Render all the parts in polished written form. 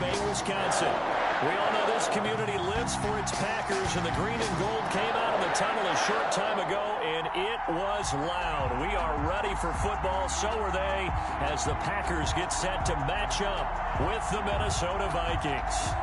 Day, Wisconsin. We all know this community lives for its Packers, and the green and gold came out of the tunnel a short time ago, and it was loud. We are ready for football, so are they, as the Packers get set to match up with the Minnesota Vikings.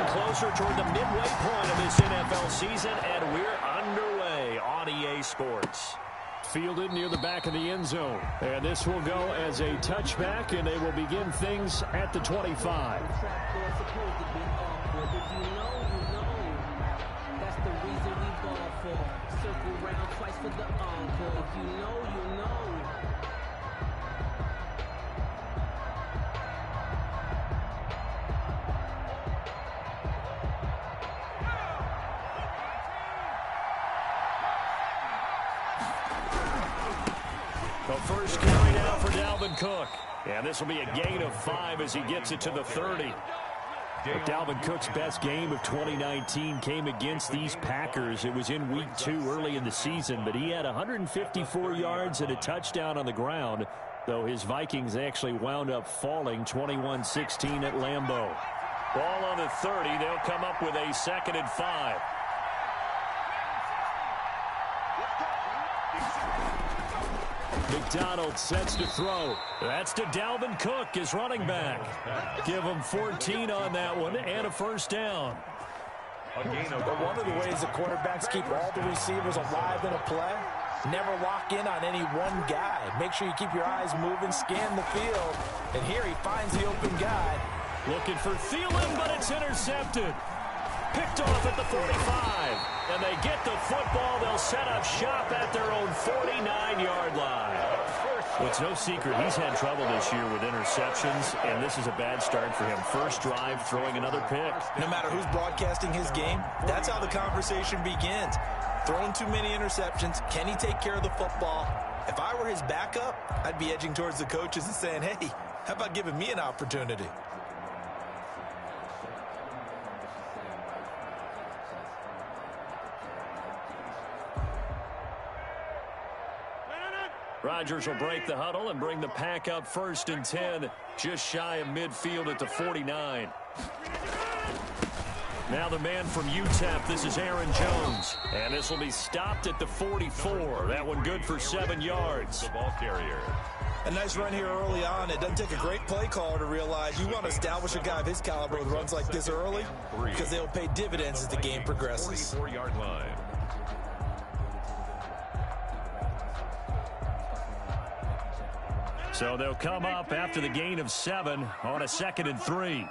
Closer toward the midway point of this NFL season, and we're underway on EA Sports. Fielded near the back of the end zone. And this will go as a touchback, and they will begin things at the 25. That's the reason we ball for. Circle round twice for the encore. If you know, you know. The first carry now for Dalvin Cook. And this will be a gain of 5 as he gets it to the 30. But Dalvin Cook's best game of 2019 came against these Packers. It was in Week 2 early in the season, but he had 154 yards and a touchdown on the ground, though his Vikings actually wound up falling 21-16 at Lambeau. Ball on the 30. They'll come up with a 2nd and 5. McDonald sets to throw. That's to Dalvin Cook, his running back. Give him 14 on that one and a first down. One of the ways the quarterbacks keep all the receivers alive in a play, never lock in on any one guy. Make sure you keep your eyes moving, scan the field. And here he finds the open guy. Looking for Thielen, but it's intercepted. Picked off at the 45. And they get the football. They'll set up shop at their own 49-yard line. Well, it's no secret he's had trouble this year with interceptions, and this is a bad start for him. First drive, throwing another pick. No matter who's broadcasting his game, that's how the conversation begins. Throwing too many interceptions. Can he take care of the football? If I were his backup, I'd be edging towards the coaches and saying, hey, how about giving me an opportunity? Rodgers will break the huddle and bring the pack up 1st and 10, just shy of midfield at the 49. Now the man from UTEP, this is Aaron Jones. And this will be stopped at the 44. That one good for 7 yards. The ball carrier. A nice run here early on. It doesn't take a great play caller to realize you want to establish a guy of his caliber with runs like this early because they'll pay dividends as the game progresses. 44-yard line. So they'll come up after the gain of 7 on a 2nd and 3.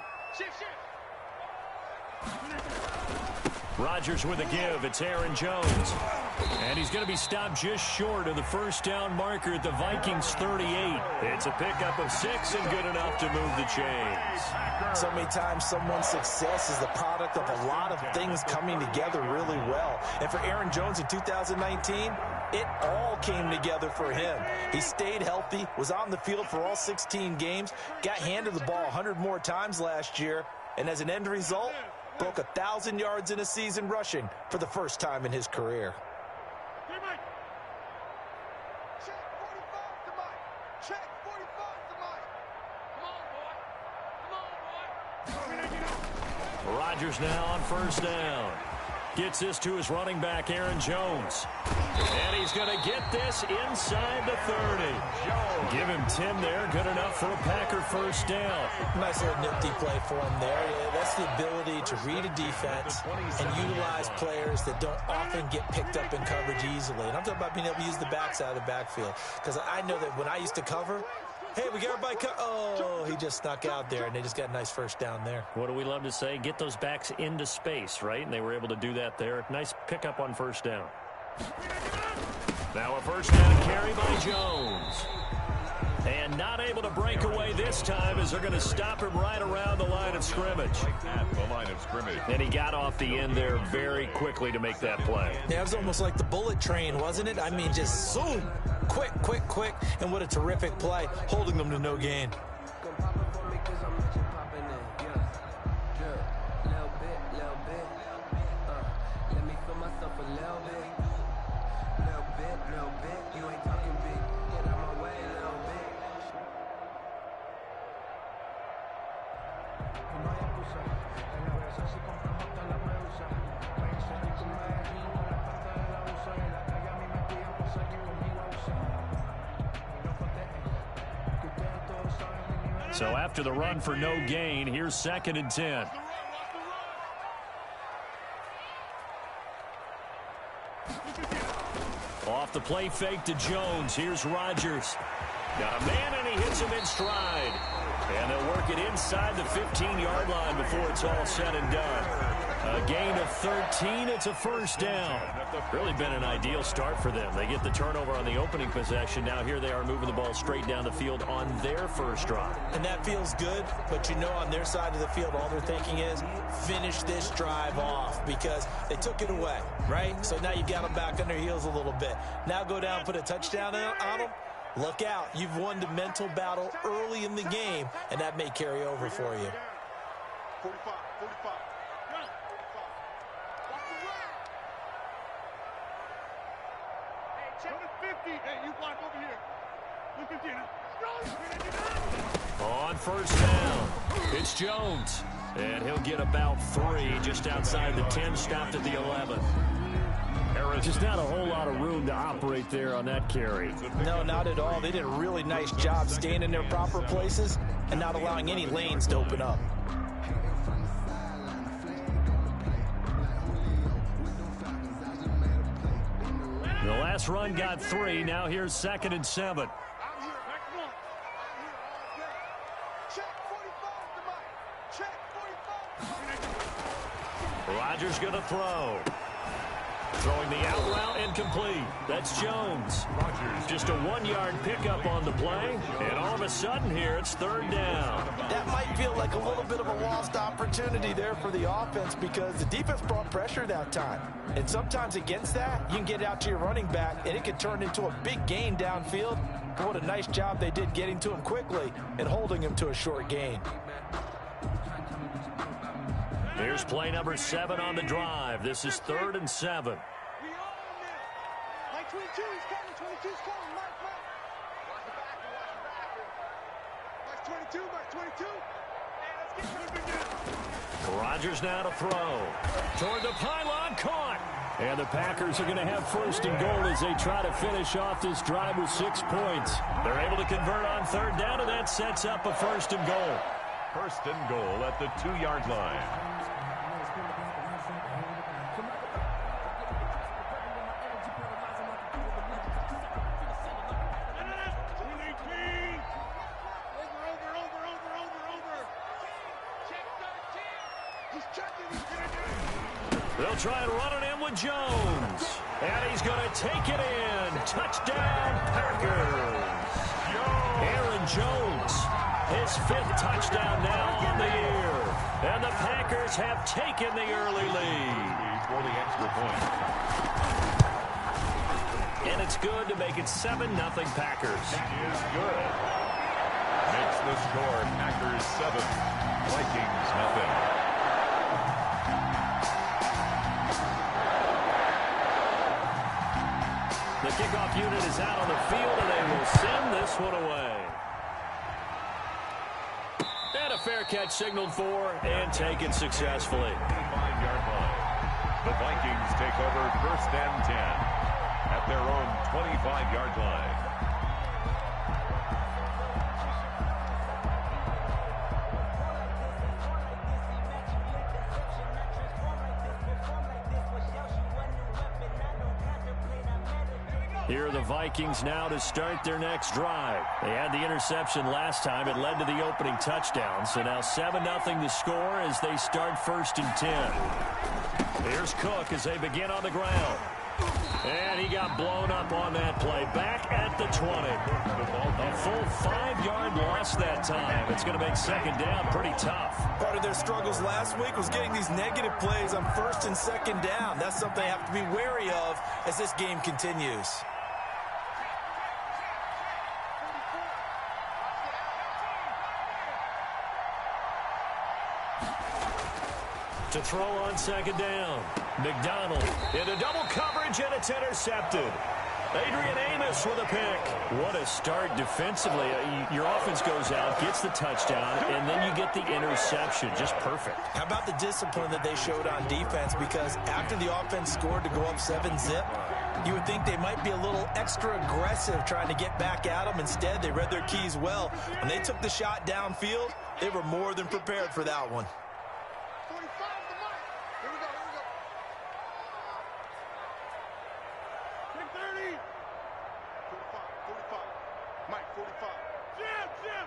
Rodgers with a give. It's Aaron Jones. And he's going to be stopped just short of the first down marker at the Vikings 38. It's a pickup of 6 and good enough to move the chains. So many times someone's success is the product of a lot of things coming together really well. And for Aaron Jones in 2019, it all came together for him. He stayed healthy, was on the field for all 16 games, got handed the ball 100 more times last year, and as an end result, broke 1,000 yards in a season rushing for the first time in his career. Rodgers now on 1st down. Gets this to his running back, Aaron Jones. And he's going to get this inside the 30. Give him 10 there. Good enough for a Packer first down. Nice little nifty play for him there. Yeah, that's the ability to read a defense and utilize players that don't often get picked up in coverage easily. And I'm talking about being able to use the backside of the backfield. Because I know that when I used to cover, hey, we got everybody oh, he just snuck out there, and they just got a nice first down there. What do we love to say? Get those backs into space, right? And they were able to do that there. Nice pickup on 1st down. Now a 1st down carry by Jones. And not able to break away this time as they're going to stop him right around the line of scrimmage. At the line of scrimmage. And he got off the end there very quickly to make that play. Yeah, it was almost like the bullet train, wasn't it? I mean, just zoom. Quick, quick, quick. And what a terrific play, holding them to no gain. So after the run for no gain, here's 2nd and 10. Off the play fake to Jones. Here's Rodgers. Got a man, and he hits him in stride. And they'll work it inside the 15-yard line before it's all said and done. A gain of 13. It's a 1st down. Really been an ideal start for them. They get the turnover on the opening possession. Now here they are moving the ball straight down the field on their first drive. And that feels good, but you know on their side of the field, all they're thinking is finish this drive off because they took it away, right? So now you got them back on their heels a little bit. Now go down, put a touchdown on them. Look out. You've won the mental battle early in the game, and that may carry over for you. 45. Hey, you block over here. Look at you. On 1st down, it's Jones. And he'll get about 3 just outside the 10, stopped at the 11. Just not a whole lot of room to operate there on that carry. No, not at all. They did a really nice job staying in their proper places and not allowing any lanes to open up. The last run got 3. Now here's 2nd and 7. Rodgers going to throw. Throwing the out route incomplete. That's Jones. Just a 1-yard pickup on the play. And all of a sudden here, it's 3rd down. That might feel like a little bit of a lost opportunity there for the offense because the defense brought pressure that time. And sometimes against that, you can get out to your running back, and it can turn into a big gain downfield. But what a nice job they did getting to him quickly and holding him to a short gain. Here's play number 7 on the drive. This is 3rd and 7. We own this. Mike 22 is coming. 22's coming. Mike. Watch the back. Mike 22. Hey, let's get moving now. Rodgers now to throw. Toward the pylon, caught. And the Packers are going to have 1st and goal as they try to finish off this drive with 6 points. They're able to convert on 3rd down, and that sets up a 1st and goal. 1st and goal at the 2-yard line. They'll try and run it in with Jones. And he's going to take it in. Touchdown, Packers. Aaron Jones, his 5th touchdown now on the year. And the Packers have taken the early lead. For the extra point. And it's good to make it 7-0 Packers. Is good. Makes the score Packers 7, Vikings nothing. The kickoff unit is out on the field, and they will send this one away. And a fair catch signaled for and taken successfully. 25-yard line. The Vikings take over 1st and 10 at their own 25-yard line. Here are the Vikings now to start their next drive. They had the interception last time. It led to the opening touchdown. So now 7-0 the score as they start 1st and 10. Here's Cook as they begin on the ground. And he got blown up on that play. Back at the 20. A full 5-yard loss that time. It's going to make 2nd down pretty tough. Part of their struggles last week was getting these negative plays on 1st and 2nd down. That's something they have to be wary of as this game continues. To throw on 2nd down. McDonald into double coverage, and it's intercepted. Adrian Amos with a pick. What a start defensively. Your offense goes out, gets the touchdown, and then you get the interception. Just perfect. How about the discipline that they showed on defense? Because after the offense scored to go up 7-zip, you would think they might be a little extra aggressive trying to get back at them. Instead, they read their keys well. When they took the shot downfield, they were more than prepared for that one. 45 to Mike. Here we go, here we go. Big 30. 45. Mike, 45. Jim.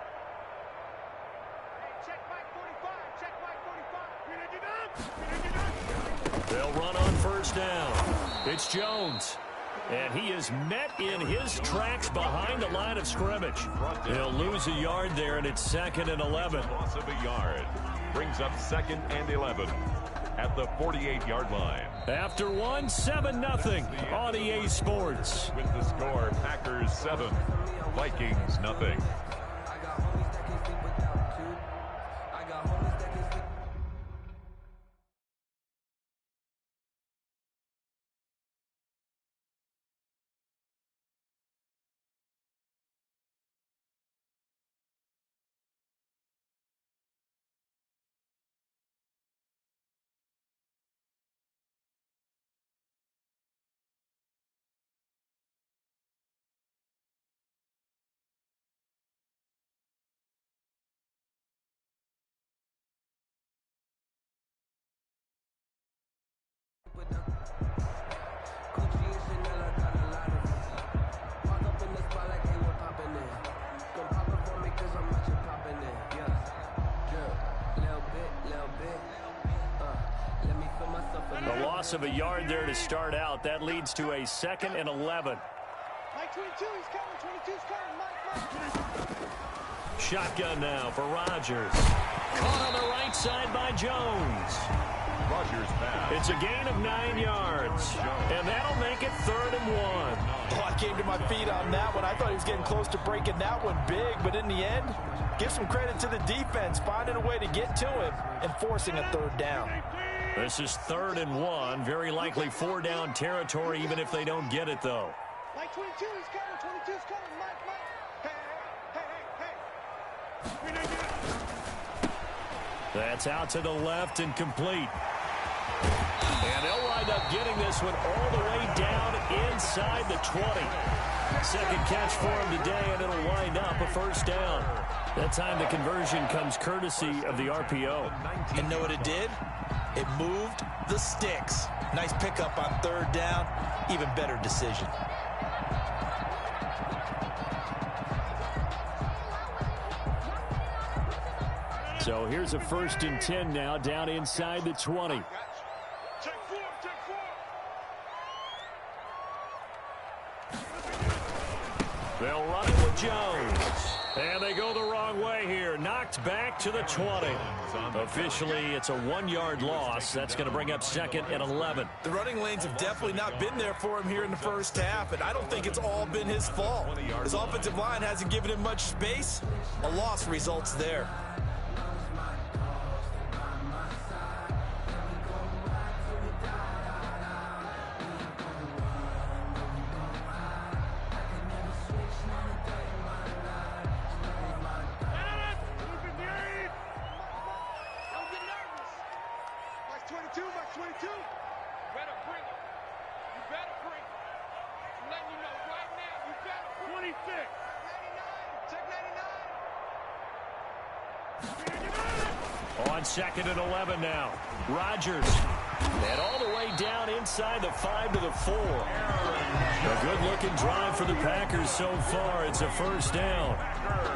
Hey, check Mike 45. Check Mike 45. They'll run on first down. It's Jones. And he is met in his tracks behind the line of scrimmage. He'll lose a yard there, and it's 2nd and 11. Loss of a yard. Brings up 2nd and 11 at the 48-yard line. After 7-0 on EA Sports. With the score, Packers 7, Vikings nothing. The loss of a yard there to start out. That leads to a 2nd and 11. Mike 22, he's coming. 22's coming. Mike. Shotgun now for Rodgers. Caught on the right side by Jones. Rodgers pass. It's a gain of 9 yards. And that'll make it 3rd and 1. Oh, I came to my feet on that one. I thought he was getting close to breaking that one big, but in the end, give some credit to the defense, finding a way to get to him and forcing a 3rd down. This is 3rd and 1. Very likely 4-down territory, even if they don't get it, though. Mike 22, he's coming. 22's coming. Mike. Hey. That's out to the left and complete. And they'll wind up getting this one all the way down inside the 20. Second catch for him today, and it'll wind up a 1st down. That time the conversion comes courtesy of the RPO. And know what it did? It moved the sticks. Nice pickup on 3rd down. Even better decision. So here's a 1st and 10 now, down inside the 20. Check 4. They'll run it with Jones. And they go the wrong way here. Knocked back to the 20. Officially, it's a 1-yard loss. That's going to bring up 2nd and 11. The running lanes have definitely not been there for him here in the first half, and I don't think it's all been his fault. His offensive line hasn't given him much space. A loss results there. On 2nd and 11 now. Rodgers. And all the way down inside the 5 to the 4. A good-looking drive for the Packers so far. It's a 1st down.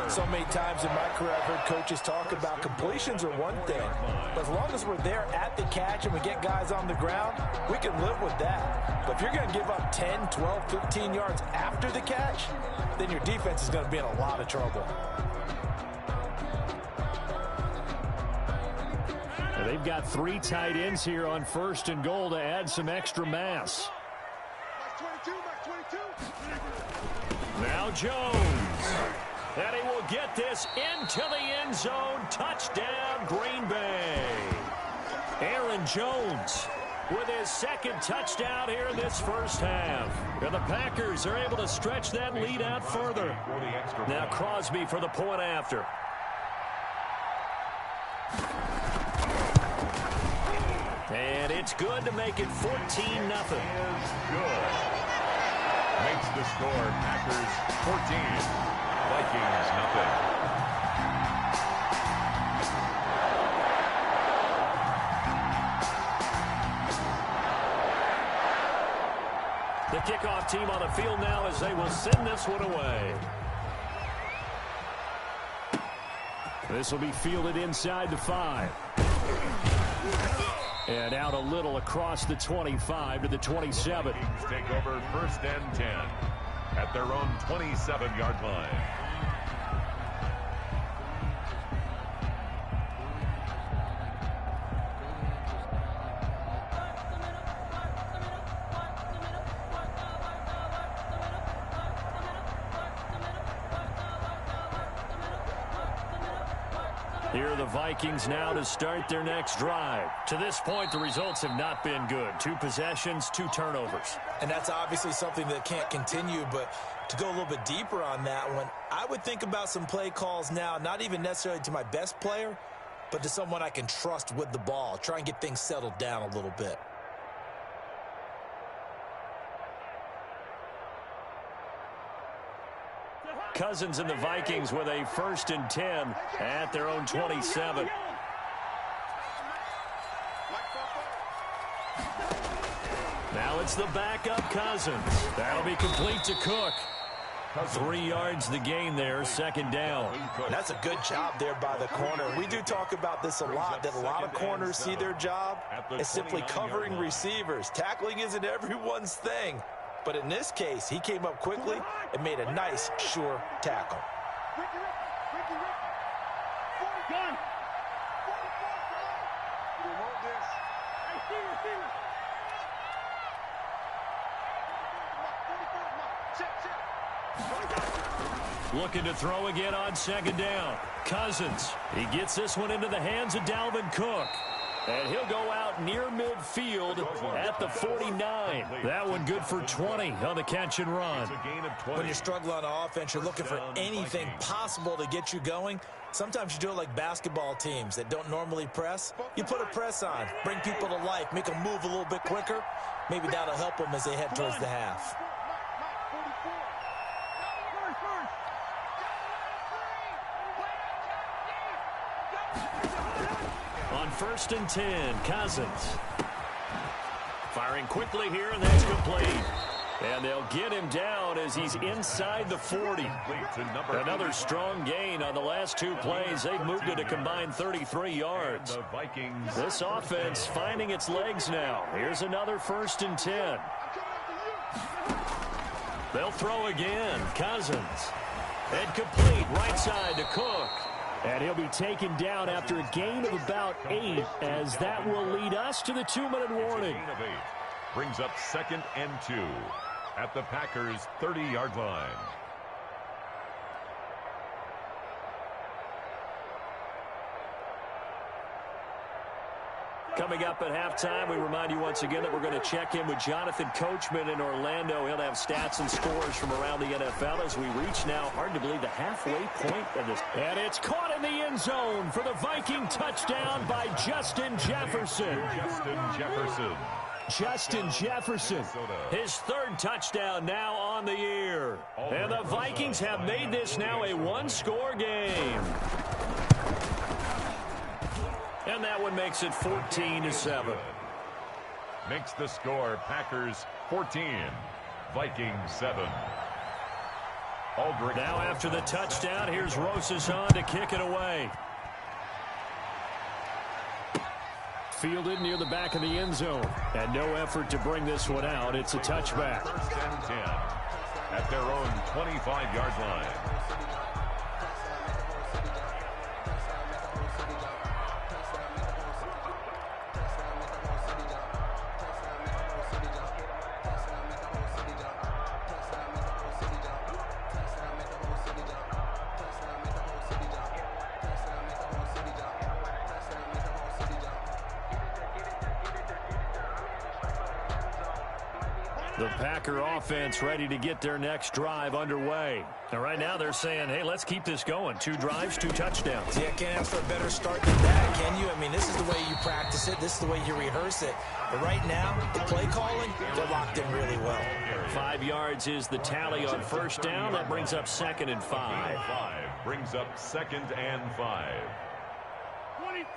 So many times in my career I've heard coaches talk about completions are one thing. But as long as we're there at the catch and we get guys on the ground, we can live with that. But if you're going to give up 10, 12, 15 yards after the catch, then your defense is going to be in a lot of trouble. They've got 3 tight ends here on 1st and goal to add some extra mass. Now Jones. And he will get this into the end zone. Touchdown, Green Bay. Aaron Jones. with his second touchdown here in this first half. And the Packers are able to stretch that lead out further. Now Crosby for the point after. And it's good to make it 14-0. Good. Makes the score Packers 14, Vikings nothing. The kickoff team on the field now as they will send this one away. This will be fielded inside the 5. And out a little across the 25 to the 27. Vikings take over 1st and 10 at their own 27-yard line. Here are the Vikings now to start their next drive. To this point, the results have not been good. 2 possessions, 2 turnovers. And that's obviously something that can't continue, but to go a little bit deeper on that one, I would think about some play calls now, not even necessarily to my best player, but to someone I can trust with the ball. Try and get things settled down a little bit. Cousins and the Vikings with a 1st and 10 at their own 27. Now it's the backup Cousins. That'll be complete to Cook. 3 yards the gain there, 2nd down. And that's a good job there by the corner. We do talk about this a lot, that a lot of corners see their job as simply covering receivers. Tackling isn't everyone's thing. But in this case, he came up quickly and made a nice, sure tackle. Looking to throw again on 2nd down. Cousins. He gets this one into the hands of Dalvin Cook. And he'll go out near midfield at the 49. That one good for 20 on the catch and run. When you're struggling on offense, you're looking for anything possible to get you going. Sometimes you do it like basketball teams that don't normally press. You put a press on, bring people to life, make them move a little bit quicker. Maybe that'll help them as they head towards the half. On 1st and 10, Cousins. Firing quickly here, and that's complete. And they'll get him down as he's inside the 40. Another strong gain on the last 2 plays. They've moved it a combined 33 yards. This offense finding its legs now. Here's another 1st and 10. They'll throw again. Cousins. And complete right side to Cook. And he'll be taken down after a gain of about 8, as that will lead us to the 2-minute warning. Brings up 2nd and 2 at the Packers' 30-yard line. Coming up at halftime, we remind you once again that we're going to check in with Jonathan Coachman in Orlando. He'll have stats and scores from around the NFL as we reach now, hard to believe, the halfway point of this. And it's caught in the end zone for the Viking touchdown by Justin Jefferson. Justin Jefferson, his 3rd touchdown now on the year. And the Vikings have made this now a 1-score game. And that one makes it 14-7. Makes the score Packers 14, Vikings 7. Aldrich. Now after the touchdown, here's Rosas on to kick it away. Fielded near the back of the end zone. And no effort to bring this one out. It's a touchback. 1st and 10 at their own 25-yard line. The Packer offense ready to get their next drive underway. And right now they're saying, hey, let's keep this going. 2 drives, 2 touchdowns. Yeah, can't ask for a better start than that, can you? I mean, this is the way you practice it. This is the way you rehearse it. But right now, the play calling, they're locked in really well. 5 yards is the tally on first down. That brings up 2nd and 5. Brings up 2nd and 5. 26.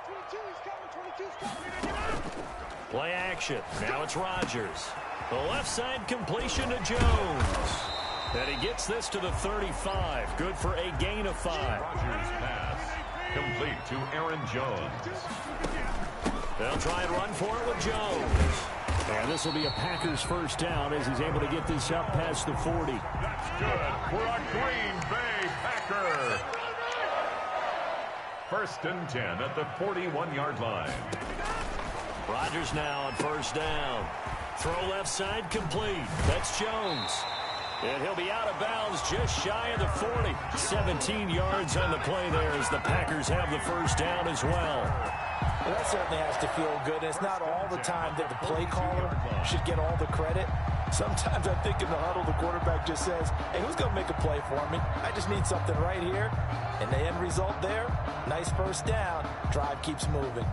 22 is coming. 22 is coming. Play action. Now it's Rodgers. The left side completion to Jones. And he gets this to the 35. Good for a gain of 5. Rodgers pass complete to Aaron Jones. They'll try and run for it with Jones. And this will be a Packers first down as he's able to get this up past the 40. That's good for a Green Bay Packer. 1st and 10 at the 41-yard line. Rodgers now on first down. Throw left side complete. That's Jones. And he'll be out of bounds just shy of the 40. 17 yards on the play there as the Packers have the first down as well. Well, that certainly has to feel good. It's not all the time that the play caller should get all the credit. Sometimes I think in the huddle, the quarterback just says, hey, who's going to make a play for me? I just need something right here. And the end result there, nice first down. Drive keeps moving.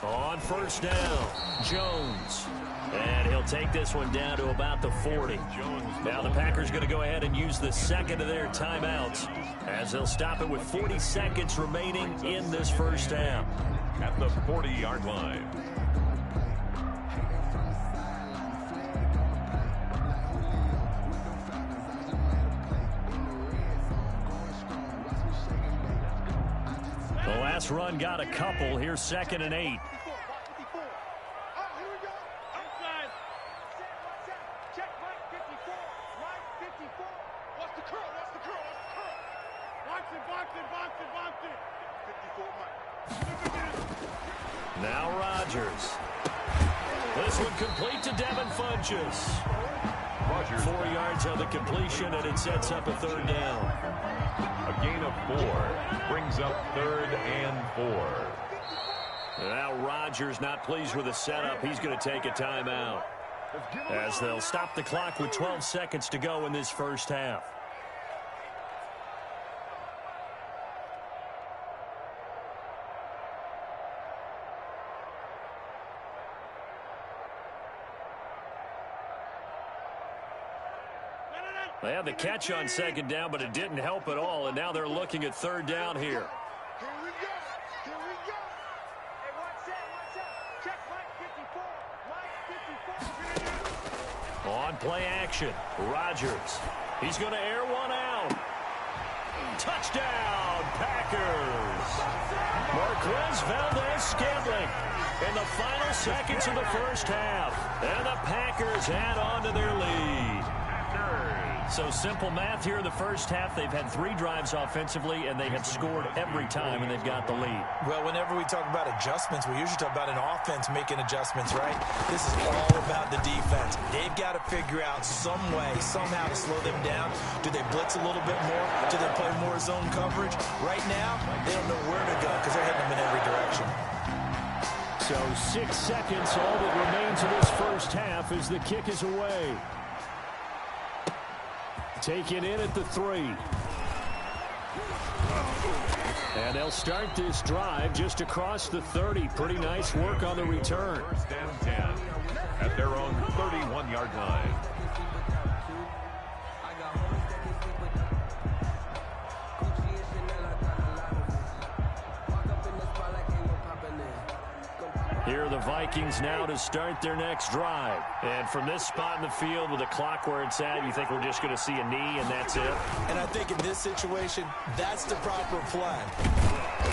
On first down, Jones. And he'll take this one down to about the 40. Now the Packers going to go ahead and use the second of their timeouts as they'll stop it with 40 seconds remaining in this first half. At the 40-yard line. The last run got a couple. Here's 2nd and 8. Now Rodgers. This one complete to Devin Funchess. 4 yards on the completion, and it sets up a 3rd down. A gain of 4 brings up 3rd and 4. Now Rodgers not pleased with the setup. He's going to take a timeout as they'll stop the clock with 12 seconds to go in this first half. They had the catch on 2nd down, but it didn't help at all, and now they're looking at 3rd down here. Here we go. Here we go. Hey, watch out. Check Mike 54. Mike 54. On play action, Rodgers. He's going to air one out. Touchdown, Packers. Marquez Valdez-Scantling in the final seconds of the first half. And the Packers add on to their lead. So simple math here in the first half. They've had 3 drives offensively, and they have scored every time, and they've got the lead. Well, whenever we talk about adjustments, we usually talk about an offense making adjustments, right? This is all about the defense. They've got to figure out some way, somehow to slow them down. Do they blitz a little bit more? Do they play more zone coverage? Right now, they don't know where to go because they're hitting them in every direction. So 6 seconds, all that remains of this first half as the kick is away. Taken in at the 3. And they'll start this drive just across the 30. Pretty nice work on the return. 1st and 10 at their own 31-yard line. Here are the Vikings now to start their next drive. And from this spot in the field with the clock where it's at, you think we're just going to see a knee and that's it? And I think in this situation, that's the proper play.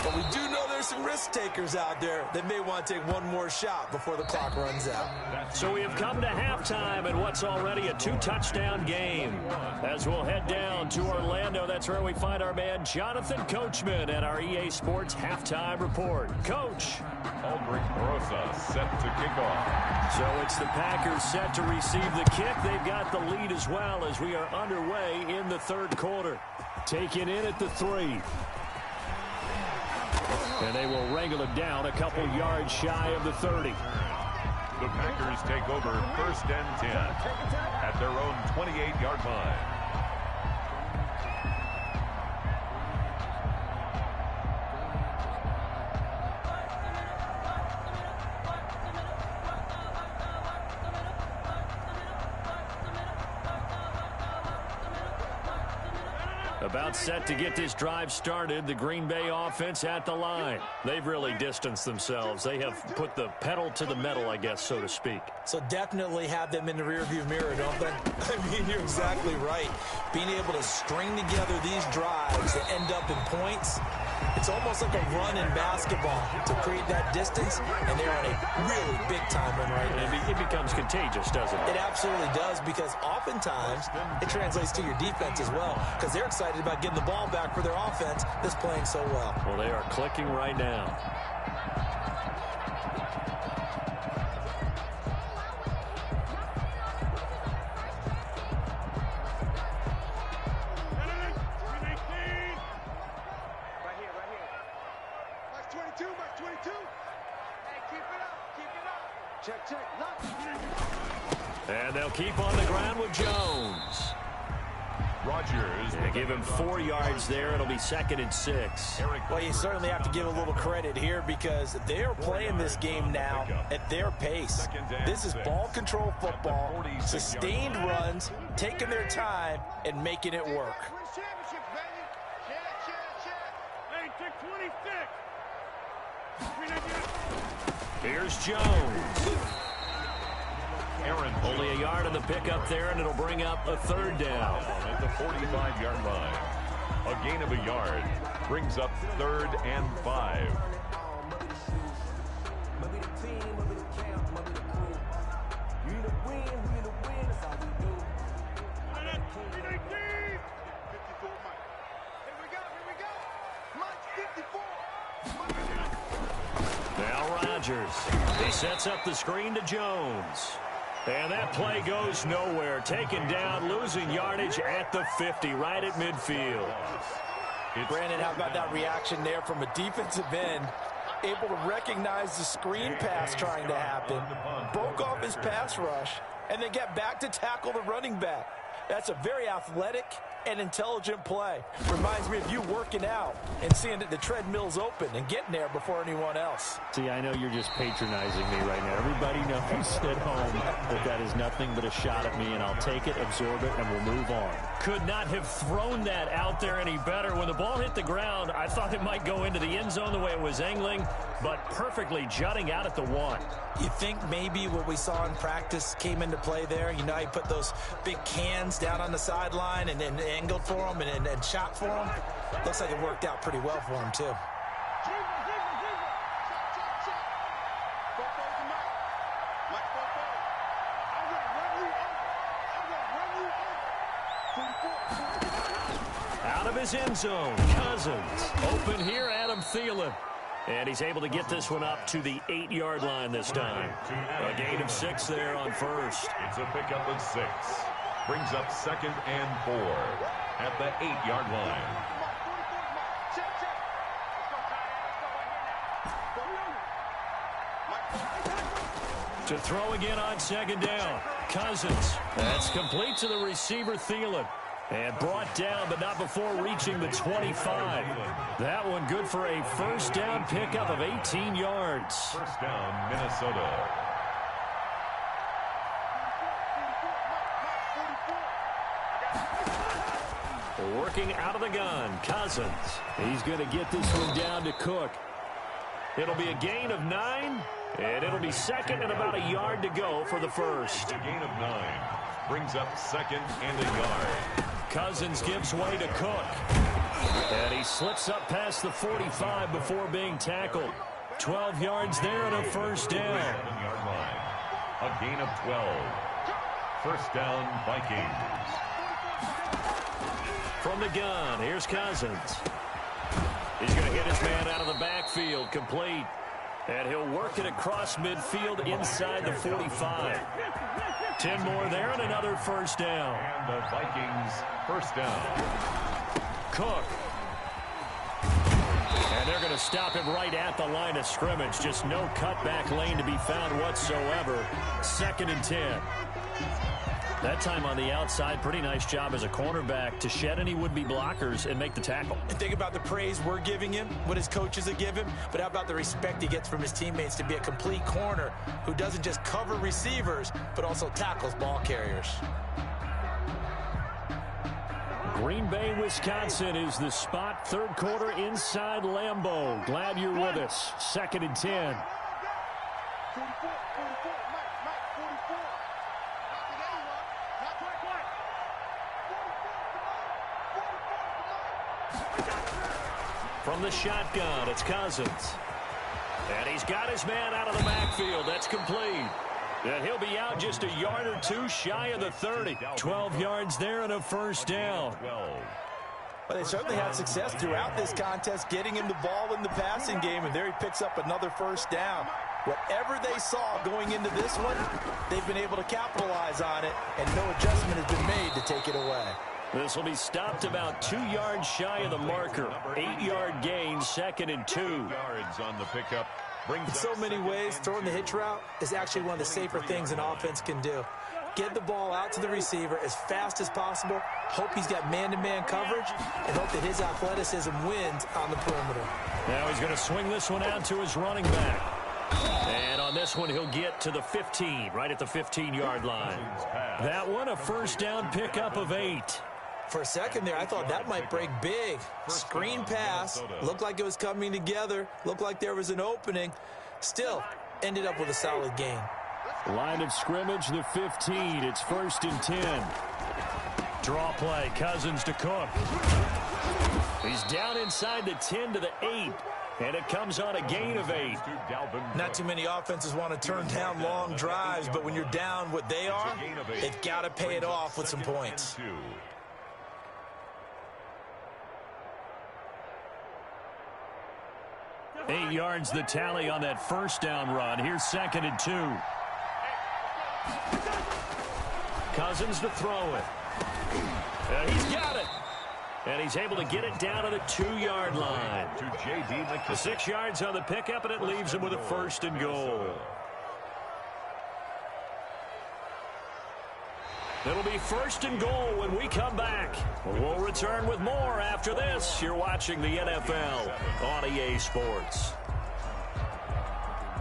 But we do know there's some risk takers out there that may want to take one more shot before the clock runs out. So we have come to halftime in what's already a 2-touchdown game. As we'll head down to Orlando, that's where we find our man Jonathan Coachman at our EA Sports Halftime Report. Coach. Aldrich Rosa set to kick off. So it's the Packers set to receive the kick. They've got the lead as well as we are underway in the third quarter. Taken in at the 3. And they will wrangle it down a couple yards shy of the 30. The Packers take over 1st and 10 at their own 28-yard line. About set to get this drive started. The Green Bay offense at the line. They've really distanced themselves. They have put the pedal to the metal, I guess, so to speak. So definitely have them in the rearview mirror, don't they? I mean, you're exactly right. Being able to string together these drives that end up in points, it's almost like a run in basketball to create that distance, and they're on a really big-time run right now. It becomes contagious, doesn't it? It absolutely does, because oftentimes it translates to your defense as well, because they're excited about getting the ball back for their offense that's playing so well. Well, they are clicking right now. And they'll keep on the ground with Jones. Rodgers. They give him 4 yards there. It'll be 2nd and 6. Well, you certainly have to give a little credit here because they are playing this game now at their pace. This is ball control football, sustained runs, taking their time, and making it work. Here's Jones. Only a yard on the pickup there, and it'll bring up a 3rd down. At the 45-yard line. A gain of a yard brings up 3rd and 5. Now Rodgers. He sets up the screen to Jones. And that play goes nowhere. Taken down, losing yardage at the 50, right at midfield. Brandon, how about that reaction there from a defensive end? Able to recognize the screen pass trying to happen, broke off his pass rush, and then get back to tackle the running back. That's a very athletic and intelligent play. Reminds me of you working out and seeing that the treadmill's open and getting there before anyone else. See, I know you're just patronizing me right now. Everybody knows at home that is nothing but a shot at me, and I'll take it, absorb it, and we'll move on. Could not have thrown that out there any better. When the ball hit the ground, I thought it might go into the end zone the way it was angling, but perfectly jutting out at the 1. You think maybe what we saw in practice came into play there? You know, he put those big cans down on the sideline and angled for him and shot for him. Looks like it worked out pretty well for him, too. Out of his end zone, Cousins. Open here, Adam Thielen. And he's able to get this one up to the 8-yard line this time. A gain of 6 there on 1st. It's a pickup of 6. Brings up 2nd and 4 at the 8-yard line. To throw again on 2nd down. Cousins. That's complete to the receiver, Thielen. And brought down, but not before reaching the 25. That one good for a 1st down pickup of 18 yards. 1st down, Minnesota. Working out of the gun, Cousins. He's going to get this one down to Cook. It'll be a gain of 9, And it'll be second and about a yard to go for the first. A gain of 9. Brings up second and a yard. Cousins gives way to Cook. And he slips up past the 45 before being tackled. 12 yards there and a first down. 7-yard line. A gain of 12. First down, Vikings. From the gun, here's Cousins. He's going to hit his man out of the backfield, complete. And he'll work it across midfield inside the 45. 10 more there and another first down. And the Vikings first down. Cook. And they're going to stop him right at the line of scrimmage. Just no cutback lane to be found whatsoever. 2nd and 10. That time on the outside, pretty nice job as a cornerback to shed any would-be blockers and make the tackle. And think about the praise we're giving him, what his coaches have given, but how about the respect he gets from his teammates to be a complete corner who doesn't just cover receivers, but also tackles ball carriers. Green Bay, Wisconsin is the spot. 3rd quarter inside Lambeau. Glad you're with us. 2nd and 10. 44, Mike, 44. From the shotgun, it's Cousins. And he's got his man out of the backfield. That's complete. And he'll be out just a yard or two shy of the 30. 12 yards there and a first down. Well, they certainly had success throughout this contest getting him the ball in the passing game, and there he picks up another first down. Whatever they saw going into this one, they've been able to capitalize on it, and no adjustment has been made to take it away. This will be stopped about 2 yards shy of the marker. 8-yard gain, 2nd and 2. Yards on the pickup. In so many ways, throwing the hitch route is actually one of the safer things an offense can do. Get the ball out to the receiver as fast as possible, hope he's got man-to-man coverage, and hope that his athleticism wins on the perimeter. Now he's going to swing this one out to his running back. And on this one, he'll get to the 15, right at the 15-yard line. That one, a first down pickup of 8. For a second there, I thought that might break big. Screen pass, looked like it was coming together, looked like there was an opening. Still, ended up with a solid gain. Line of scrimmage, the 15. It's 1st and 10. Draw play, Cousins to Cook. He's down inside the 10 to the 8. And it comes on a gain of 8. Not too many offenses want to turn down long drives, but when you're down what they are, they've got to pay it off with some points. 8 yards the tally on that first down run. Here's 2nd and 2. Cousins to throw it. He's got it. And he's able to get it down to the 2-yard line. The 6 yards on the pickup, and it leaves him with a 1st and goal. It'll be 1st and goal when we come back. We'll return with more after this. You're watching the NFL on EA Sports.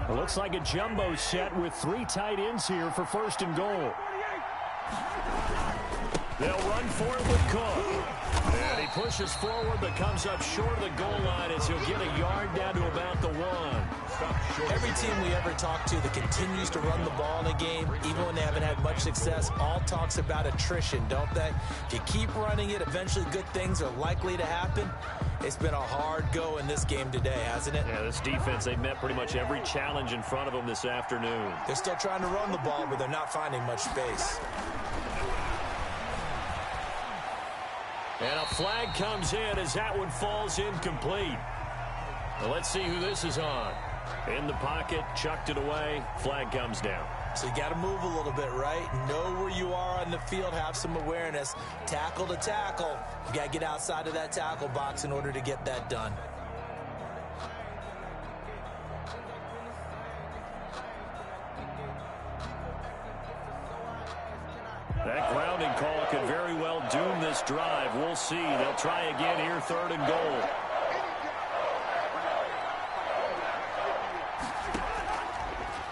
It looks like a jumbo set with 3 tight ends here for 1st and goal. They'll run for it with Cook. And he pushes forward but comes up short of the goal line as he'll get a yard down to about the 1. Every team we ever talk to that continues to run the ball in a game, even when they haven't had much success, all talks about attrition, don't they? If you keep running it, eventually good things are likely to happen. It's been a hard go in this game today, hasn't it? Yeah, this defense, they met pretty much every challenge in front of them this afternoon. They're still trying to run the ball, but they're not finding much space. And a flag comes in as that one falls incomplete. Well, let's see who this is on. In the pocket, chucked it away, flag comes down. So you got to move a little bit, right? Know where you are on the field, have some awareness. Tackle to tackle. You got to get outside of that tackle box in order to get that done. That grounding call could very well doom this drive. We'll see. They'll try again here, 3rd and goal.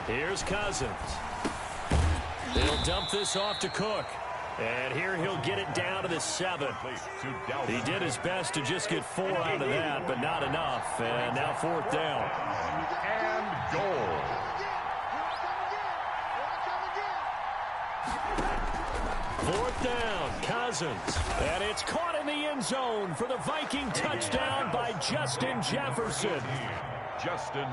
Here's Cousins. They'll dump this off to Cook. And here he'll get it down to the 7. He did his best to just get 4 out of that, but not enough. And now 4th down. And goal. Fourth down, Cousins. And it's caught in the end zone for the Viking touchdown by Justin Jefferson. Justin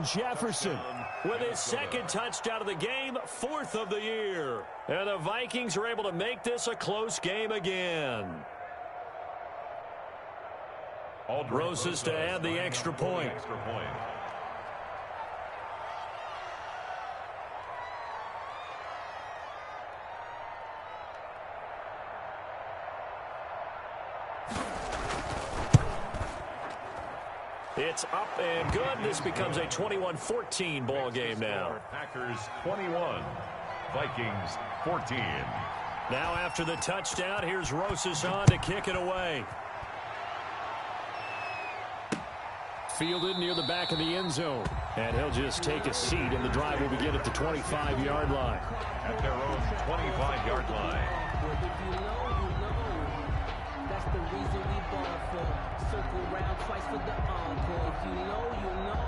Jefferson with his second touchdown of the game, fourth of the year. And the Vikings are able to make this a close game again. Rosas to add the extra point. It's up and good. This becomes a 21-14 ball game now. Packers 21, Vikings 14. Now after the touchdown, here's Rosas on to kick it away. Fielded near the back of the end zone. And he'll just take a seat, and the drive will begin at the 25-yard line. At their own 25-yard line. If you know, you know. That's the reason we ball for. Circle round twice for the encore. If you know, you know.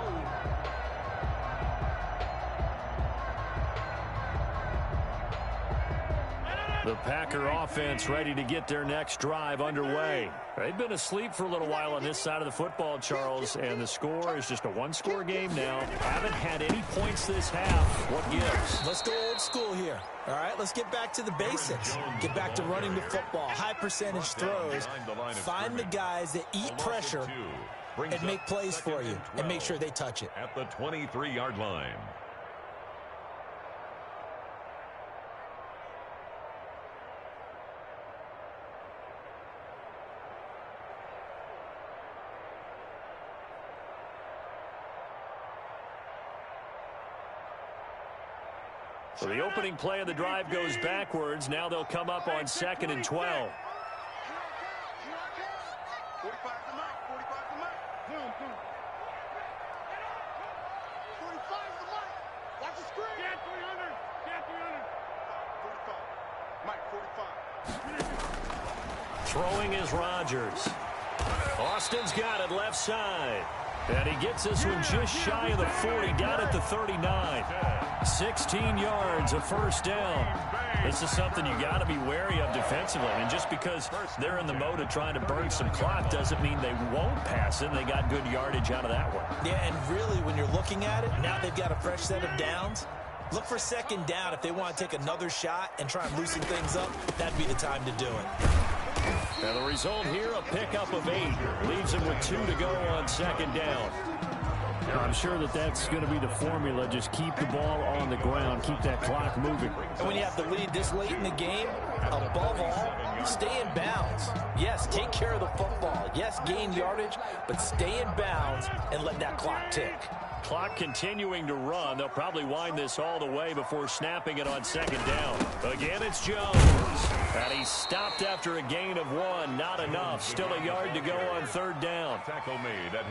The Packer offense ready to get their next drive underway. They've been asleep for a little while on this side of the football, Charles, and the score is just a one-score game now. Haven't had any points this half. What gives? Let's go old school here. All right, let's get back to the basics. Get back to running the football, high percentage throws. Find the guys that eat pressure and make plays for you and make sure they touch it. At the 23-yard line. So the opening play of the drive goes backwards. Now they'll come up on 2nd and 12. Throwing is Rodgers. Austin's got it left side. And he gets this one just shy of the 40, down at the 39. 16 yards, a first down. This is something you got to be wary of defensively. And just because they're in the mode of trying to burn some clock doesn't mean they won't pass it. They got good yardage out of that one. Yeah, and really, when you're looking at it, now they've got a fresh set of downs. Look for second down if they want to take another shot and try and loosen things up. That'd be the time to do it. And the result here, a pickup of 8. Leaves him with 2 to go on second down. I'm sure that that's going to be the formula. Just keep the ball on the ground. Keep that clock moving. And when you have the lead this late in the game, above all, stay in bounds. Yes, take care of the football. Yes, gain yardage, but stay in bounds and let that clock tick. Clock continuing to run. They'll probably wind this all the way before snapping it on second down. Again, it's Jones. And he's stopped after a gain of 1. Not enough. Still a yard to go on third down.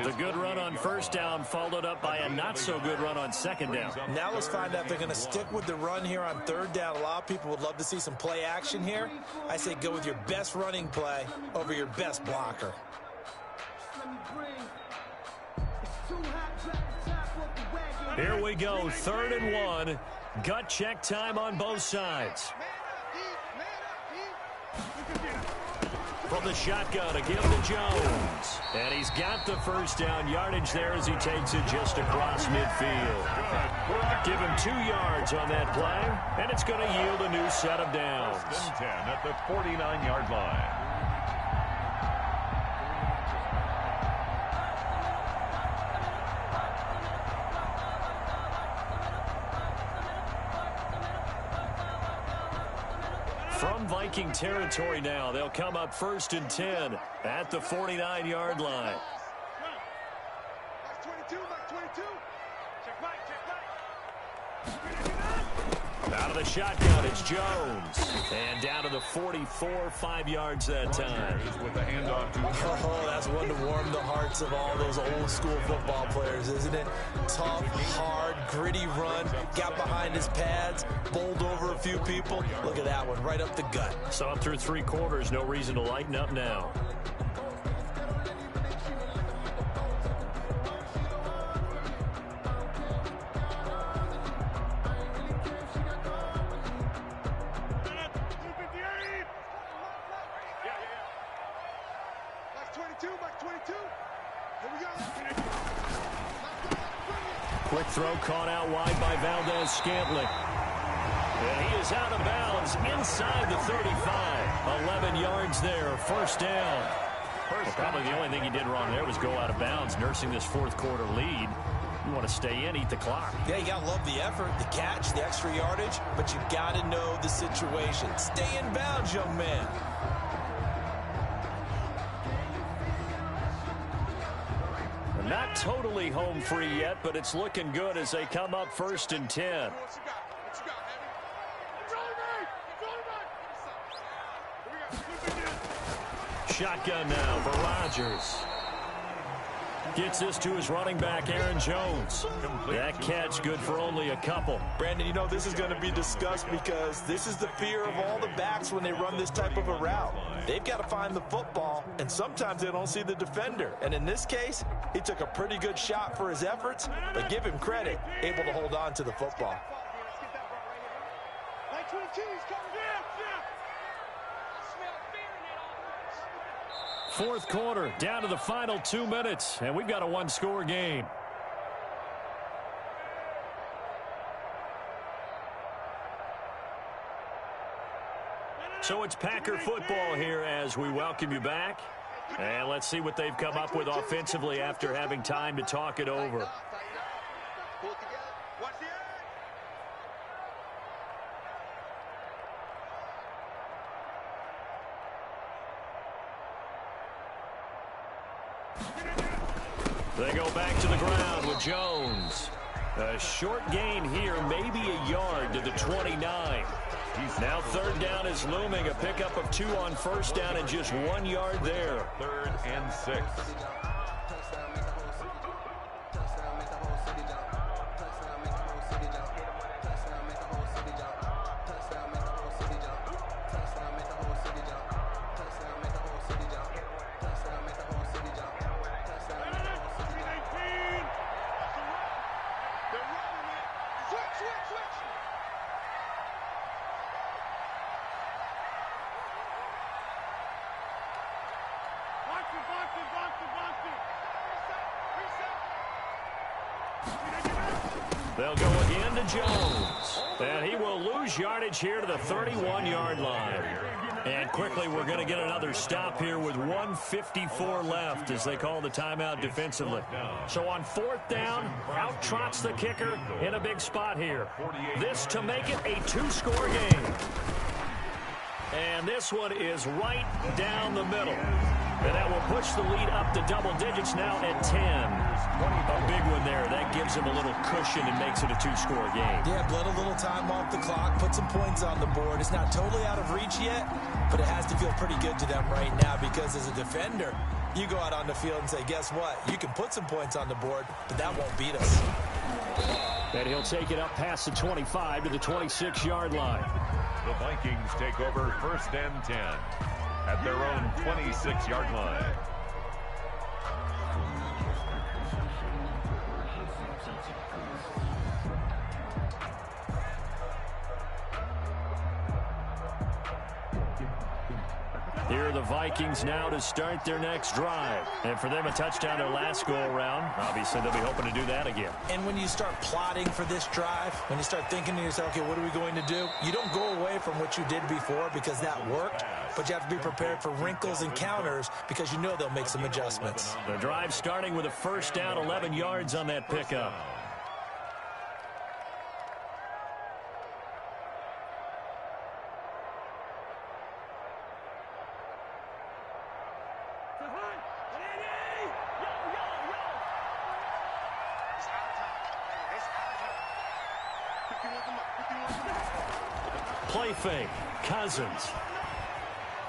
The good run on first down followed up by a not-so-good run on second down. Now let's find out if they're going to stick with the run here on third down. A lot of people would love to see some play action here. I say go with your best running play over your best blocker. Here we go, 3rd and 1. Gut check time on both sides. From the shotgun, a give to Jones. And he's got the first down yardage there as he takes it just across midfield. Give him 2 yards on that play, and it's going to yield a new set of downs. 10 at the 49-yard line. From Viking territory now, they'll come up 1st and 10 at the 49-yard line. Out of the shotgun, it's Jones. And down to the 44, 5 yards that time. With the handoff to Oh, that's one to warm the hearts of all those old school football players, isn't it? Tough, hard, gritty run. Got behind his pads, bowled over a few people. Look at that one, right up the gut. Saw him through 3 quarters. No reason to lighten up now. 22. Here we go. Quick throw caught out wide by Valdez-Scantling. And he is out of bounds inside the 35. 11 yards there, first down. Probably the only thing he did wrong there was go out of bounds, nursing this fourth quarter lead. You want to stay in, eat the clock. Yeah, you got to love the effort, the catch, the extra yardage, but you got to know the situation. Stay in bounds, young man. Not totally home free yet, but it's looking good as they come up 1st and 10. Shotgun now for Rodgers. Gets this to his running back, Aaron Jones. That catch good for only a couple. Brandon, you know this is going to be discussed because this is the fear of all the backs when they run this type of a route. They've got to find the football, and sometimes they don't see the defender. And in this case, he took a pretty good shot for his efforts, but give him credit, able to hold on to the football. Like 22, he's coming. Fourth quarter, down to the final 2 minutes, and we've got a one-score game. So it's Packer football here as we welcome you back. And let's see what they've come up with offensively after having time to talk it over. They go back to the ground with Jones. A short gain here, maybe a yard to the 29. Now third down is looming. A pickup of 2 on first down and just 1 yard there. 3rd and 6. They'll go again to Jones. And he will lose yardage here to the 31-yard line. And quickly we're going to get another stop here with 1:54 left as they call the timeout defensively. So on fourth down, out trots the kicker in a big spot here. This to make it a 2-score game. And this one is right down the middle. And that will push the lead up to double digits now at 10. A big one there. That gives him a little cushion and makes it a 2-score game. Yeah, bled a little time off the clock, put some points on the board. It's not totally out of reach yet, but it has to feel pretty good to them right now because as a defender, you go out on the field and say, guess what? You can put some points on the board, but that won't beat us. And he'll take it up past the 25 to the 26-yard line. The Vikings take over 1st and 10 at their own 26-yard line. Here are the Vikings now to start their next drive. And for them, a touchdown their last go-around. Obviously, they'll be hoping to do that again. And when you start plotting for this drive, when you start thinking to yourself, okay, what are we going to do? You don't go away from what you did before because that worked, but you have to be prepared for wrinkles and counters because you know they'll make some adjustments. The drive starting with a first down, 11 yards on that pickup. Play fake. Cousins.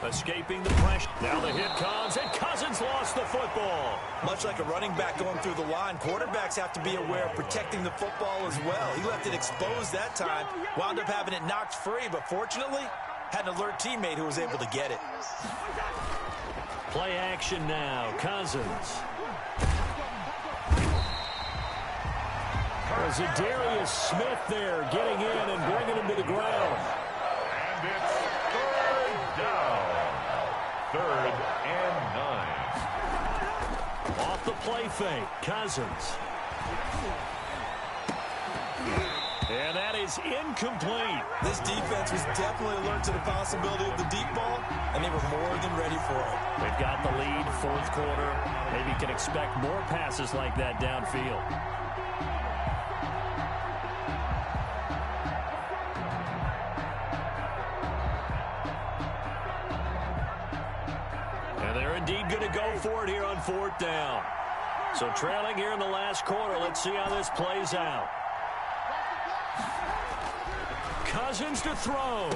Escaping the pressure. Now the hit comes, and Cousins lost the football. Much like a running back going through the line, quarterbacks have to be aware of protecting the football as well. He left it exposed that time, wound up having it knocked free, but fortunately, had an alert teammate who was able to get it. Play action now. Cousins. Zadarius Smith there getting in and bringing him to the ground. And it's 3rd down. 3rd and 9. off the play fake. Cousins. And that is incomplete. This defense was definitely alert to the possibility of the deep ball, and they were more than ready for it. They've got the lead, fourth quarter. Maybe can expect more passes like that downfield. And they're indeed going to go for it here on fourth down. So trailing here in the last quarter. Let's see how this plays out. Cousins to throw.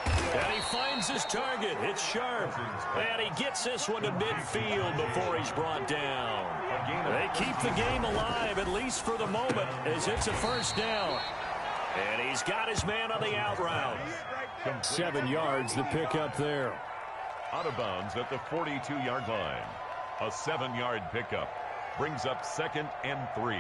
And he finds his target. It's sharp. And he gets this one to midfield before he's brought down. They keep the game alive, at least for the moment, as it's a first down. And he's got his man on the out route. 7 yards, the pickup there. Out of bounds at the 42-yard line. A 7-yard pickup brings up 2nd and 3.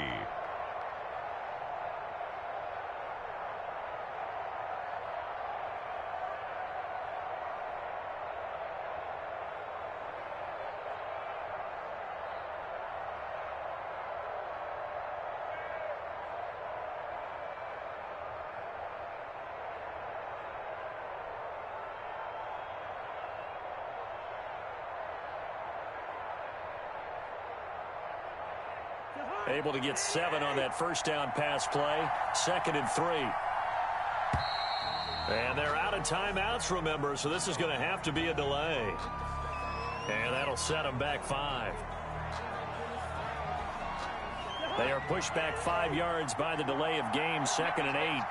Able to get 7 on that first down pass play. 2nd and 3. And they're out of timeouts, remember, so this is going to have to be a delay. And that'll set them back 5. They are pushed back 5 yards by the delay of game. 2nd and 8.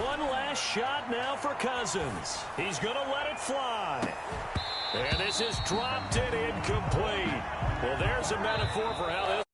One last shot now for Cousins. He's going to let it fly. And this is dropped and incomplete. Well, there's a metaphor for how this